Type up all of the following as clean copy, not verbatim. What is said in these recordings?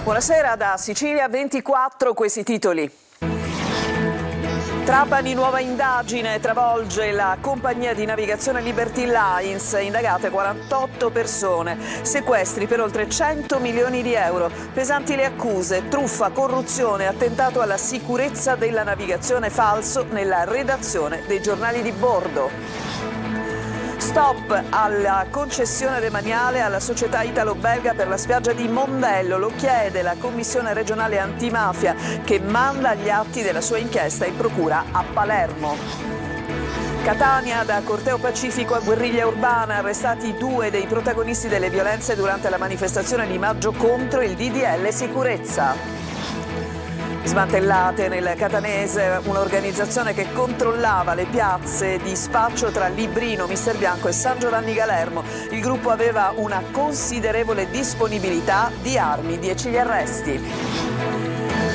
Buonasera da Sicilia 24, questi titoli. Trapani, nuova indagine, travolge la compagnia di navigazione Liberty Lines, indagate 48 persone, sequestri per oltre 100 milioni di euro, pesanti le accuse, truffa, corruzione, attentato alla sicurezza della navigazione, falso nella redazione dei giornali di bordo. Stop alla concessione demaniale alla società italo-belga per la spiaggia di Mondello, lo chiede la Commissione regionale antimafia che manda gli atti della sua inchiesta in procura a Palermo. Catania, da corteo pacifico a guerriglia urbana, arrestati 2 dei protagonisti delle violenze durante la manifestazione di maggio contro il DDL sicurezza. Smantellate nel Catanese un'organizzazione che controllava le piazze di spaccio tra Librino, Mister Bianco e San Giovanni Galermo. Il gruppo aveva una considerevole disponibilità di armi, 10 gli arresti.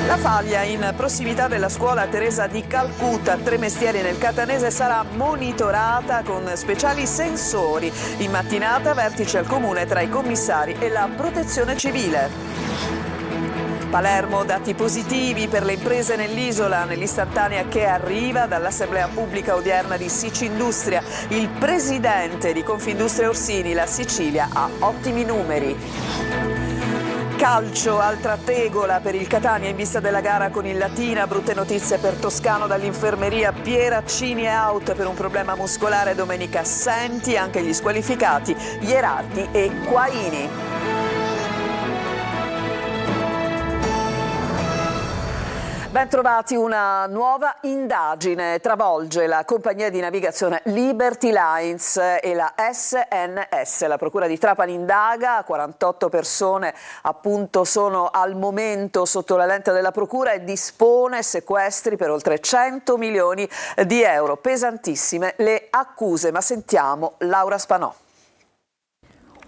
La faglia in prossimità della scuola Teresa di Calcutta, Tremestieri nel Catanese, sarà monitorata con speciali sensori. In mattinata vertice al comune tra i commissari e la protezione civile. Palermo, dati positivi per le imprese nell'isola, nell'istantanea che arriva dall'assemblea pubblica odierna di Sicindustria. Il presidente di Confindustria Orsini, la Sicilia ha ottimi numeri. Calcio, altra tegola per il Catania in vista della gara con il Latina. Brutte notizie per Toscano dall'infermeria. Pieraccini è out per un problema muscolare. Domenica assenti anche gli squalificati Ierardi e Quaini. Ben trovati, una nuova indagine travolge la compagnia di navigazione Liberty Lines e la SNS. La Procura di Trapani indaga, 48 persone appunto sono al momento sotto la lente della Procura e dispone sequestri per oltre 100 milioni di euro. Pesantissime le accuse, ma sentiamo Laura Spanò.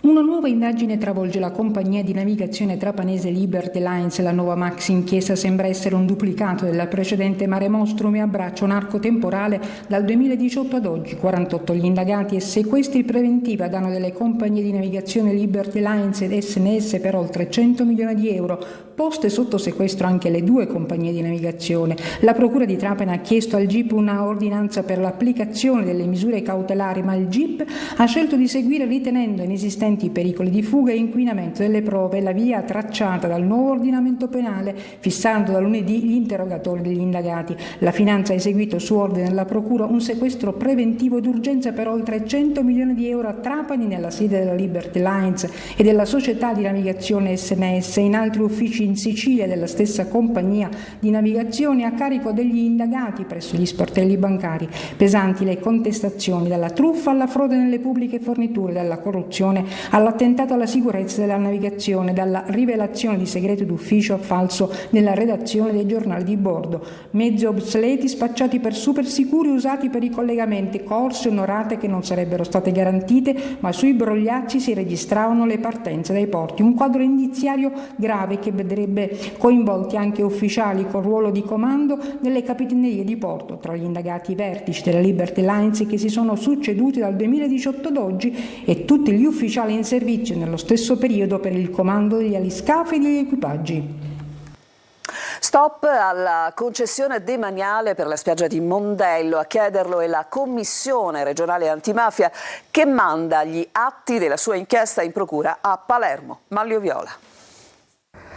Una nuova indagine travolge la compagnia di navigazione trapanese Liberty Lines. La nuova maxi inchiesta sembra essere un duplicato della precedente Mare Nostrum e abbraccia un arco temporale dal 2018 ad oggi. 48 gli indagati e sequestri preventivi a danno delle compagnie di navigazione Liberty Lines ed SNS per oltre 100 milioni di euro. Poste sotto sequestro anche le 2 compagnie di navigazione. La Procura di Trapani ha chiesto al GIP una ordinanza per l'applicazione delle misure cautelari, ma il GIP ha scelto di seguire ritenendo inesistenti pericoli di fuga e inquinamento delle prove la via tracciata dal nuovo ordinamento penale, fissando da lunedì gli interrogatori degli indagati. La Finanza ha eseguito su ordine della Procura un sequestro preventivo d'urgenza per oltre 100 milioni di euro a Trapani, nella sede della Liberty Lines e della società di navigazione SNS, in altri uffici in Sicilia della stessa compagnia di navigazione a carico degli indagati presso gli sportelli bancari. Pesanti le contestazioni, dalla truffa alla frode nelle pubbliche forniture, dalla corruzione all'attentato alla sicurezza della navigazione, dalla rivelazione di segreto d'ufficio falso nella redazione dei giornali di bordo, mezzi obsoleti spacciati per super sicuri usati per i collegamenti, corse onorate che non sarebbero state garantite, ma sui brogliacci si registravano le partenze dai porti. Un quadro indiziario grave che vedrebbe coinvolti anche ufficiali con ruolo di comando nelle capitanerie di porto. Tra gli indagati i vertici della Liberty Lines che si sono succeduti dal 2018 ad oggi e tutti gli ufficiali in servizio nello stesso periodo per il comando degli aliscafi e degli equipaggi. Stop alla concessione demaniale per la spiaggia di Mondello. A chiederlo è la Commissione regionale antimafia che manda gli atti della sua inchiesta in procura a Palermo. Manlio Viola.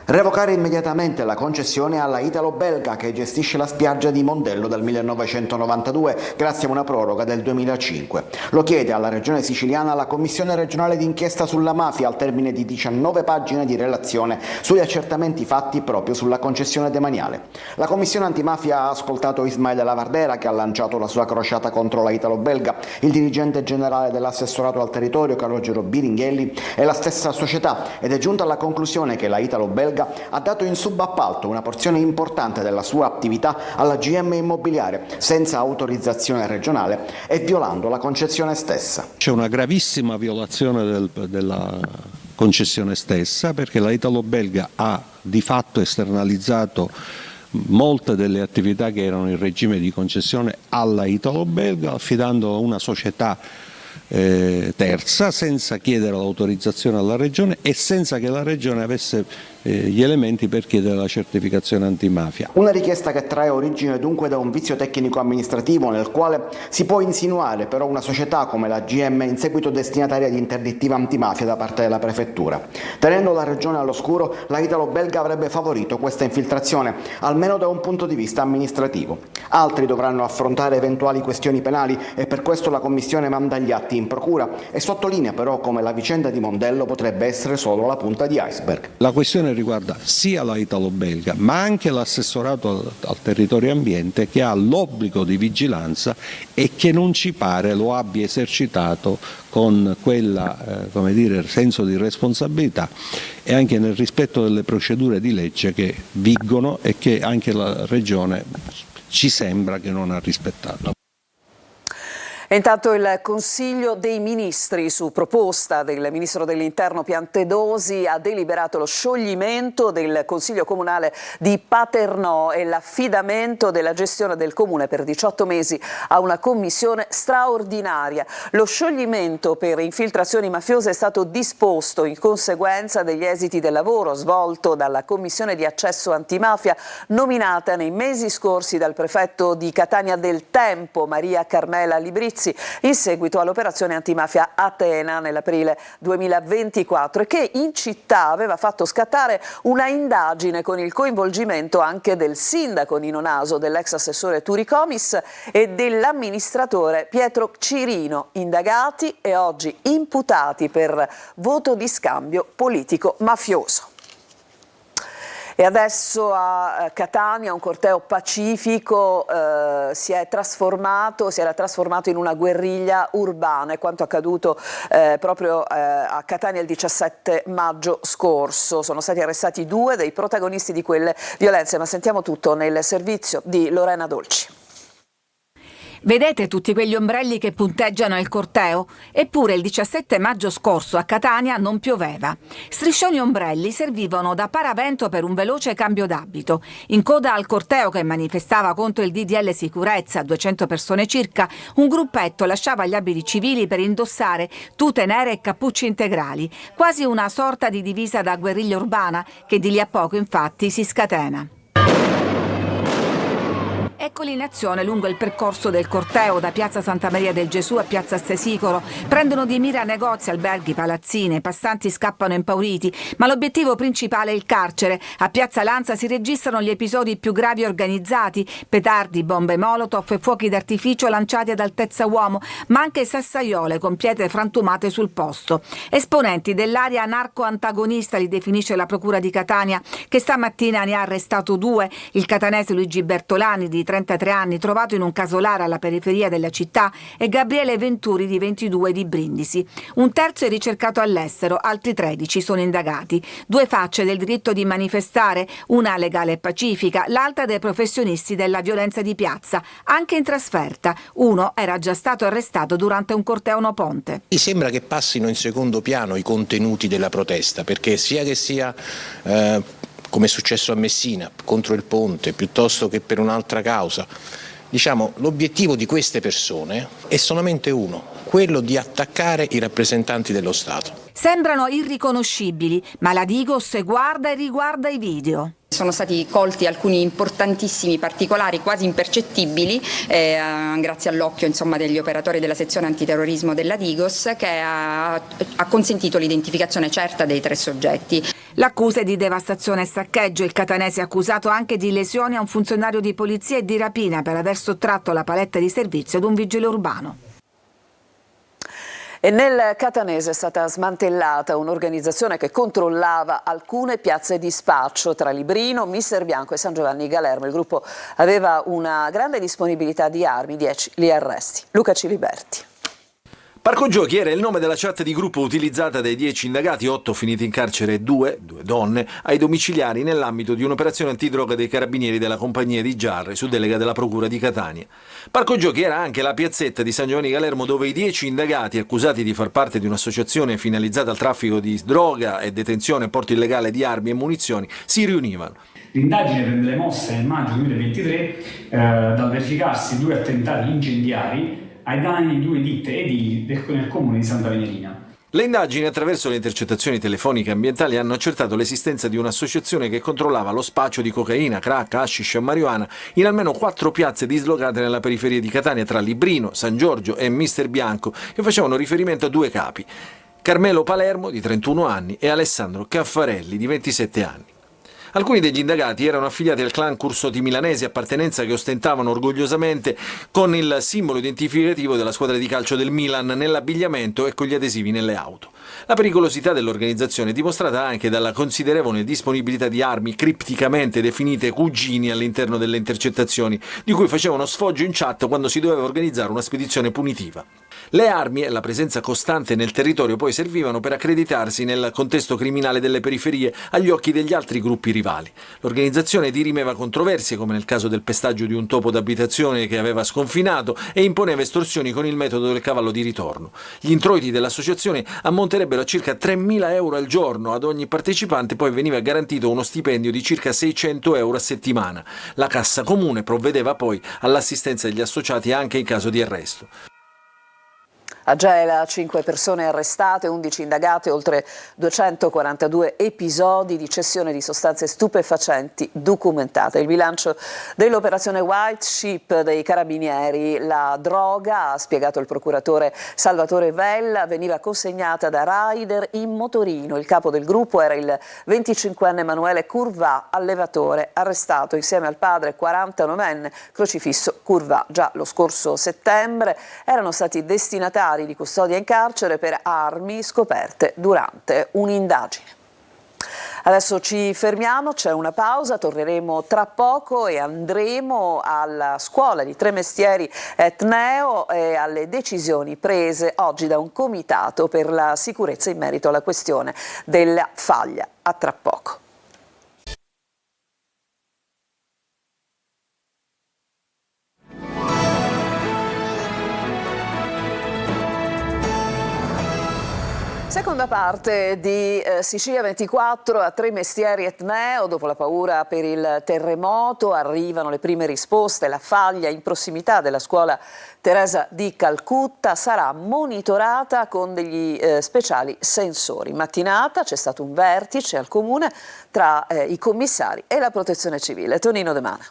Revocare immediatamente la concessione alla italo-belga che gestisce la spiaggia di Mondello dal 1992 grazie a una proroga del 2005. Lo chiede alla Regione siciliana la Commissione regionale d'inchiesta sulla mafia al termine di 19 pagine di relazione sugli accertamenti fatti proprio sulla concessione demaniale. La Commissione antimafia ha ascoltato Ismaele Lavardera che ha lanciato la sua crociata contro la italo-belga, il dirigente generale dell'assessorato al territorio Calogero Biringhelli e la stessa società ed è giunta alla conclusione che la italo-belga ha dato in subappalto una porzione importante della sua attività alla GM Immobiliare senza autorizzazione regionale e violando la concessione stessa. C'è una gravissima violazione della concessione stessa perché la italo-belga ha di fatto esternalizzato molte delle attività che erano in regime di concessione alla italo-belga affidando a una società terza diversa, senza chiedere l'autorizzazione alla Regione e senza che la Regione avesse gli elementi per chiedere la certificazione antimafia. Una richiesta che trae origine dunque da un vizio tecnico amministrativo nel quale si può insinuare però una società come la GM in seguito destinataria di interdittiva antimafia da parte della prefettura. Tenendo la Regione all'oscuro, la italo-belga avrebbe favorito questa infiltrazione, almeno da un punto di vista amministrativo. Altri dovranno affrontare eventuali questioni penali e per questo la Commissione manda gli atti in procura e sottolinea però come la vicenda di Mondello potrebbe essere solo la punta di iceberg. La questione riguarda sia la italo-belga ma anche l'assessorato al territorio e ambiente, che ha l'obbligo di vigilanza e che non ci pare lo abbia esercitato con quella senso di responsabilità e anche nel rispetto delle procedure di legge che vigono e che anche la Regione ci sembra che non ha rispettato. E intanto il Consiglio dei Ministri, su proposta del Ministro dell'Interno Piantedosi, ha deliberato lo scioglimento del Consiglio Comunale di Paternò e l'affidamento della gestione del Comune per 18 mesi a una commissione straordinaria. Lo scioglimento per infiltrazioni mafiose è stato disposto in conseguenza degli esiti del lavoro svolto dalla Commissione di accesso antimafia nominata nei mesi scorsi dal prefetto di Catania del tempo, Maria Carmela Librizzi, in seguito all'operazione antimafia Atena nell'aprile 2024 e che in città aveva fatto scattare una indagine con il coinvolgimento anche del sindaco Nino Naso, dell'ex assessore Turicomis e dell'amministratore Pietro Cirino, indagati e oggi imputati per voto di scambio politico mafioso. E adesso a Catania un corteo pacifico si era trasformato in una guerriglia urbana, è quanto accaduto proprio a Catania il 17 maggio scorso. Sono stati arrestati 2 dei protagonisti di quelle violenze, ma sentiamo tutto nel servizio di Lorena Dolci. Vedete tutti quegli ombrelli che punteggiano il corteo? Eppure il 17 maggio scorso a Catania non pioveva. Striscioni ombrelli servivano da paravento per un veloce cambio d'abito. In coda al corteo che manifestava contro il DDL sicurezza, 200 persone circa, un gruppetto lasciava gli abiti civili per indossare tute nere e cappucci integrali, quasi una sorta di divisa da guerriglia urbana che di lì a poco infatti si scatena. Eccoli in azione lungo il percorso del corteo da piazza Santa Maria del Gesù a piazza Stesicolo. Prendono di mira negozi, alberghi, palazzine, i passanti scappano impauriti, ma l'obiettivo principale è il carcere. A piazza Lanza si registrano gli episodi più gravi organizzati: petardi, bombe molotov e fuochi d'artificio lanciati ad altezza uomo, ma anche sassaiole con pietre frantumate sul posto. Esponenti dell'area narco-antagonista li definisce la Procura di Catania, che stamattina ne ha arrestato 2, il catanese Luigi Bertolani di 33 anni, trovato in un casolare alla periferia della città, e Gabriele Venturi di 22 di Brindisi. Un terzo è ricercato all'estero, altri 13 sono indagati. 2 facce del diritto di manifestare, una legale e pacifica, l'altra dei professionisti della violenza di piazza, anche in trasferta. Uno era già stato arrestato durante un corteo no ponte. Mi sembra che passino in secondo piano i contenuti della protesta, perché sia che sia come è successo a Messina, contro il ponte, piuttosto che per un'altra causa. Diciamo, l'obiettivo di queste persone è solamente uno, quello di attaccare i rappresentanti dello Stato. Sembrano irriconoscibili, ma la Digos guarda e riguarda i video. Sono stati colti alcuni importantissimi particolari quasi impercettibili grazie all'occhio degli operatori della sezione antiterrorismo della Digos, che ha consentito l'identificazione certa dei 3 soggetti. L'accusa è di devastazione e saccheggio. Il catanese è accusato anche di lesioni a un funzionario di polizia e di rapina per aver sottratto la paletta di servizio ad un vigile urbano. E nel Catanese è stata smantellata un'organizzazione che controllava alcune piazze di spaccio tra Librino, Mister Bianco e San Giovanni Galermo. Il gruppo aveva una grande disponibilità di armi, 10 gli arresti. Luca Ciliberti. Parco Giochi era il nome della chat di gruppo utilizzata dai 10 indagati, 8 finiti in carcere e 2 donne, ai domiciliari nell'ambito di un'operazione antidroga dei carabinieri della compagnia di Giarre su delega della Procura di Catania. Parco Giochi era anche la piazzetta di San Giovanni Galermo dove i 10 indagati accusati di far parte di un'associazione finalizzata al traffico di droga e detenzione e porto illegale di armi e munizioni si riunivano. L'indagine prende le mosse nel maggio 2023 dal verificarsi 2 attentati incendiari ai danni di 2 ditte edili nel comune di Santa Venerina. Le indagini attraverso le intercettazioni telefoniche ambientali hanno accertato l'esistenza di un'associazione che controllava lo spaccio di cocaina, crack, hashish e marijuana in almeno 4 piazze dislocate nella periferia di Catania tra Librino, San Giorgio e Mister Bianco, che facevano riferimento a 2 capi, Carmelo Palermo di 31 anni e Alessandro Caffarelli di 27 anni. Alcuni degli indagati erano affiliati al clan Cursoti milanesi, appartenenza che ostentavano orgogliosamente con il simbolo identificativo della squadra di calcio del Milan nell'abbigliamento e con gli adesivi nelle auto. La pericolosità dell'organizzazione è dimostrata anche dalla considerevole disponibilità di armi cripticamente definite cugini all'interno delle intercettazioni, di cui facevano sfoggio in chat quando si doveva organizzare una spedizione punitiva. Le armi e la presenza costante nel territorio poi servivano per accreditarsi nel contesto criminale delle periferie agli occhi degli altri gruppi rivali. L'organizzazione dirimeva controversie, come nel caso del pestaggio di un topo d'abitazione che aveva sconfinato, e imponeva estorsioni con il metodo del cavallo di ritorno. Gli introiti dell'associazione ammonterebbero a circa 3.000 euro al giorno. Ad ogni partecipante poi veniva garantito uno stipendio di circa 600 euro a settimana. La cassa comune provvedeva poi all'assistenza degli associati anche in caso di arresto. A Gela 5 persone arrestate, 11 indagate, oltre 242 episodi di cessione di sostanze stupefacenti documentate. Il bilancio dell'operazione White Sheep dei Carabinieri: la droga, ha spiegato il procuratore Salvatore Vella, veniva consegnata da rider in motorino. Il capo del gruppo era il 25enne Emanuele Curvà, allevatore, arrestato insieme al padre 49enne Crocifisso Curvà. Già lo scorso settembre erano stati destinatari di custodia in carcere per armi scoperte durante un'indagine. Adesso ci fermiamo, c'è una pausa, torneremo tra poco e andremo alla scuola di Tremestieri Etneo e alle decisioni prese oggi da un comitato per la sicurezza in merito alla questione della faglia. A tra poco. Seconda parte di Sicilia 24 a Tremestieri Etneo. Dopo la paura per il terremoto arrivano le prime risposte. La faglia in prossimità della scuola Teresa di Calcutta sarà monitorata con degli speciali sensori. In mattinata c'è stato un vertice al comune tra i commissari e la protezione civile. Tonino De Mana.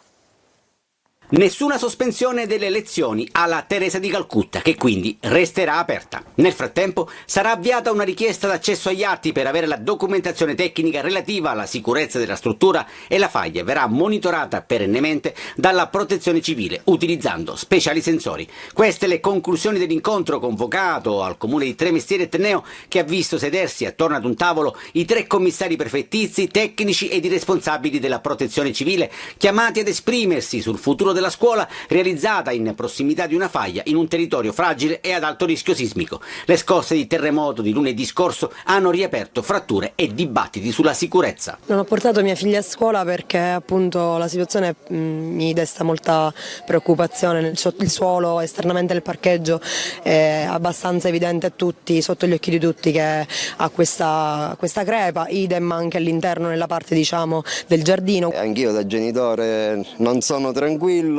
Nessuna sospensione delle lezioni alla Teresa di Calcutta, che quindi resterà aperta. Nel frattempo sarà avviata una richiesta d'accesso agli atti per avere la documentazione tecnica relativa alla sicurezza della struttura e la faglia verrà monitorata perennemente dalla protezione civile utilizzando speciali sensori. Queste le conclusioni dell'incontro convocato al comune di Tremestieri Etneo, che ha visto sedersi attorno ad un tavolo i 3 commissari prefettizi, tecnici ed i responsabili della protezione civile, chiamati ad esprimersi sul futuro della scuola realizzata in prossimità di una faglia in un territorio fragile e ad alto rischio sismico. Le scosse di terremoto di lunedì scorso hanno riaperto fratture e dibattiti sulla sicurezza. Non ho portato mia figlia a scuola perché appunto la situazione mi desta molta preoccupazione. Il suolo esternamente del parcheggio è abbastanza evidente a tutti, sotto gli occhi di tutti, che ha questa crepa, idem anche all'interno nella parte del giardino. Anch'io da genitore non sono tranquillo.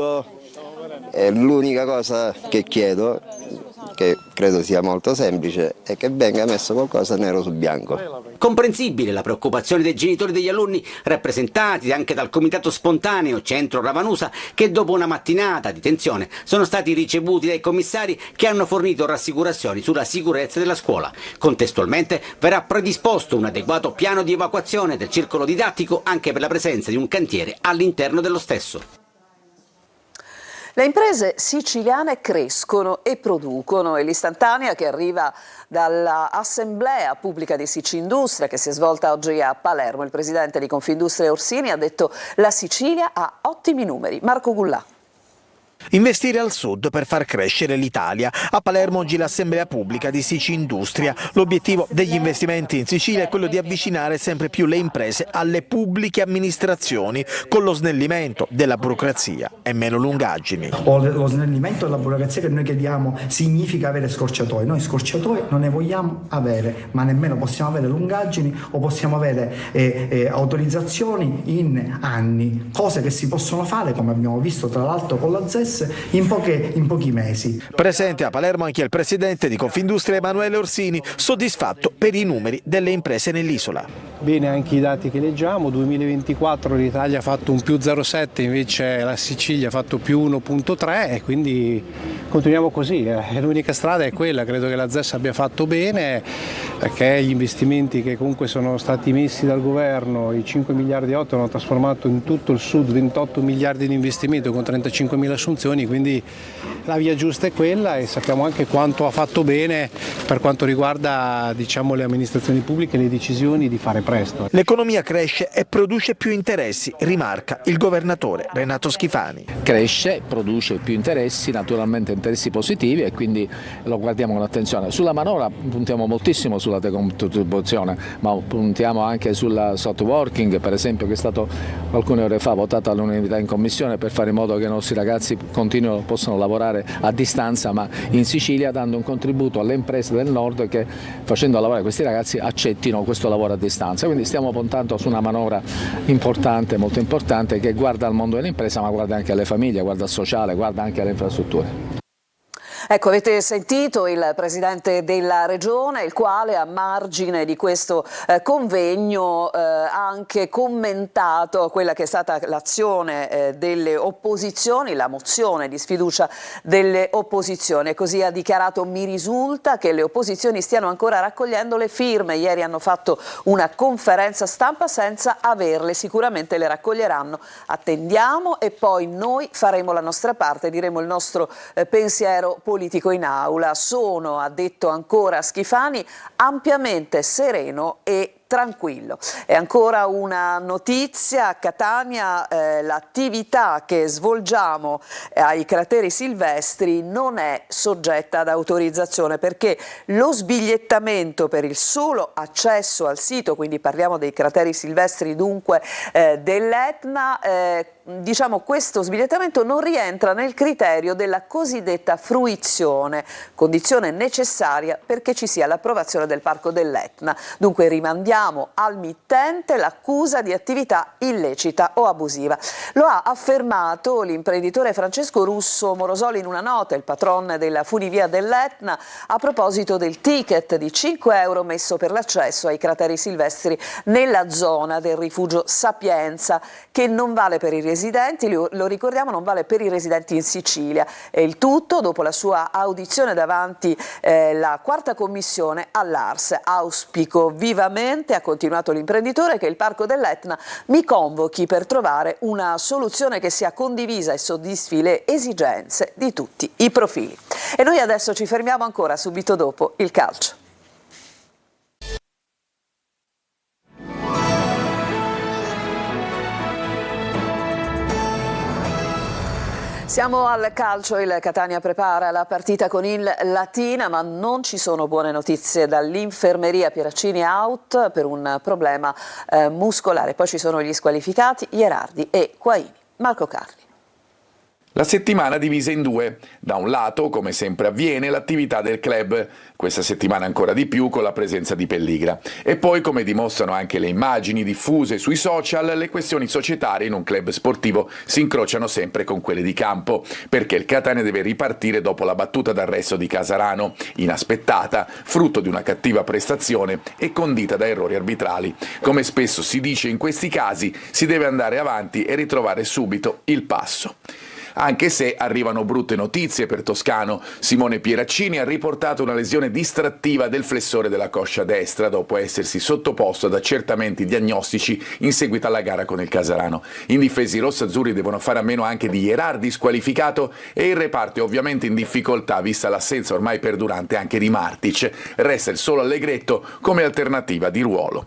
E l'unica cosa che chiedo, che credo sia molto semplice, è che venga messo qualcosa nero su bianco. Comprensibile la preoccupazione dei genitori degli alunni, rappresentati anche dal Comitato Spontaneo Centro Ravanusa, che dopo una mattinata di tensione sono stati ricevuti dai commissari che hanno fornito rassicurazioni sulla sicurezza della scuola. Contestualmente verrà predisposto un adeguato piano di evacuazione del circolo didattico anche per la presenza di un cantiere all'interno dello stesso. Le imprese siciliane crescono e producono, e l'istantanea che arriva dall'Assemblea Pubblica di Sicindustria, che si è svolta oggi a Palermo. Il presidente di Confindustria Orsini ha detto: la Sicilia ha ottimi numeri. Marco Gullà. Investire al sud per far crescere l'Italia. A Palermo oggi l'Assemblea Pubblica di Sicindustria. L'obiettivo degli investimenti in Sicilia è quello di avvicinare sempre più le imprese alle pubbliche amministrazioni, con lo snellimento della burocrazia e meno lungaggini. Lo snellimento della burocrazia che noi chiediamo significa avere scorciatoie. Noi scorciatoie non ne vogliamo avere, ma nemmeno possiamo avere lungaggini o possiamo avere autorizzazioni in anni, cose che si possono fare, come abbiamo visto tra l'altro con la ZES, successo in pochi mesi. Presente a Palermo anche il presidente di Confindustria Emanuele Orsini, soddisfatto per i numeri delle imprese nell'isola. Bene anche i dati che leggiamo, 2024 l'Italia ha fatto un più 0,7, invece la Sicilia ha fatto più 1,3 e quindi continuiamo così. L'unica strada è quella, credo che la ZES abbia fatto bene, perché gli investimenti che comunque sono stati messi dal governo, i 5 miliardi e 8 hanno trasformato in tutto il sud 28 miliardi di investimento con 35.000 assunzioni, quindi la via giusta è quella e sappiamo anche quanto ha fatto bene per quanto riguarda, diciamo, le amministrazioni pubbliche e le decisioni di fare presto. L'economia cresce e produce più interessi, rimarca il governatore Renato Schifani. Cresce, produce più interessi, naturalmente interessi positivi, e quindi lo guardiamo con attenzione. Sulla manovra puntiamo moltissimo sulla decontribuzione, ma puntiamo anche sul soft working, per esempio, che è stato alcune ore fa votato all'unanimità in commissione per fare in modo che i nostri ragazzi possano lavorare a distanza, ma in Sicilia, dando un contributo alle imprese del nord che, facendo lavorare questi ragazzi, accettino questo lavoro a distanza. Quindi stiamo puntando su una manovra importante, molto importante, che guarda al mondo dell'impresa, ma guarda anche alle famiglie, guarda al sociale, guarda anche alle infrastrutture. Ecco, avete sentito il Presidente della Regione, il quale a margine di questo convegno ha anche commentato quella che è stata l'azione delle opposizioni, la mozione di sfiducia delle opposizioni, e così ha dichiarato: mi risulta che le opposizioni stiano ancora raccogliendo le firme. Ieri hanno fatto una conferenza stampa senza averle, sicuramente le raccoglieranno, attendiamo e poi noi faremo la nostra parte, diremo il nostro pensiero politico in aula. Sono, ha detto ancora Schifani, ampiamente sereno e tranquillo. E ancora una notizia: a Catania l'attività che svolgiamo ai crateri silvestri non è soggetta ad autorizzazione, perché lo sbigliettamento per il solo accesso al sito, quindi parliamo dei crateri silvestri dunque dell'Etna, diciamo, questo sbigliettamento non rientra nel criterio della cosiddetta fruizione, condizione necessaria perché ci sia l'approvazione del parco dell'Etna. Dunque rimandiamo al mittente l'accusa di attività illecita o abusiva. Lo ha affermato l'imprenditore Francesco Russo Morosoli in una nota, il patron della funivia dell'Etna, a proposito del ticket di 5 euro messo per l'accesso ai crateri silvestri nella zona del rifugio Sapienza, che non vale per i residenti, lo ricordiamo, non vale per i residenti in Sicilia. E il tutto dopo la sua audizione davanti la quarta commissione all'Ars. Auspico vivamente, ha continuato l'imprenditore, che il parco dell'Etna mi convochi per trovare una soluzione che sia condivisa e soddisfi le esigenze di tutti i profili. E noi adesso ci fermiamo ancora, subito dopo il calcio. Siamo al calcio, il Catania prepara la partita con il Latina, ma non ci sono buone notizie dall'infermeria. Pieraccini out per un problema muscolare, poi ci sono gli squalificati Ierardi e Quaini. Marco Carli. La settimana divisa in due. Da un lato, come sempre avviene, l'attività del club, questa settimana ancora di più con la presenza di Pelligra. E poi, come dimostrano anche le immagini diffuse sui social, le questioni societarie in un club sportivo si incrociano sempre con quelle di campo, perché il Catania deve ripartire dopo la battuta d'arresto di Casarano, inaspettata, frutto di una cattiva prestazione e condita da errori arbitrali. Come spesso si dice in questi casi, si deve andare avanti e ritrovare subito il passo. Anche se arrivano brutte notizie per Toscano. Simone Pieraccini ha riportato una lesione distrattiva del flessore della coscia destra dopo essersi sottoposto ad accertamenti diagnostici in seguito alla gara con il Casarano. In difesa i rossazzurri devono fare a meno anche di Ierardi squalificato e il reparto è ovviamente in difficoltà vista l'assenza ormai perdurante anche di Martic. Resta il solo Allegretto come alternativa di ruolo.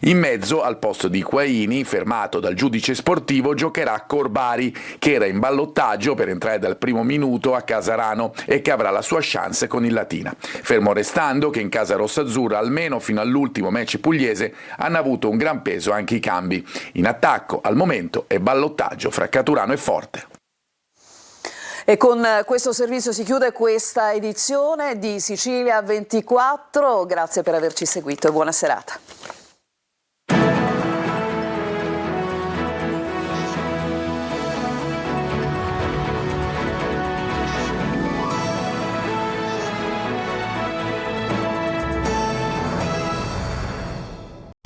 In mezzo, al posto di Quaini, fermato dal giudice sportivo, giocherà Corbari, che era in ballottaggio per entrare dal primo minuto a Casarano e che avrà la sua chance con il Latina. Fermo restando che in casa rossazzurra, almeno fino all'ultimo match pugliese, hanno avuto un gran peso anche i cambi. In attacco, al momento, è ballottaggio fra Caturano e Forte. E con questo servizio si chiude questa edizione di Sicilia 24. Grazie per averci seguito e buona serata.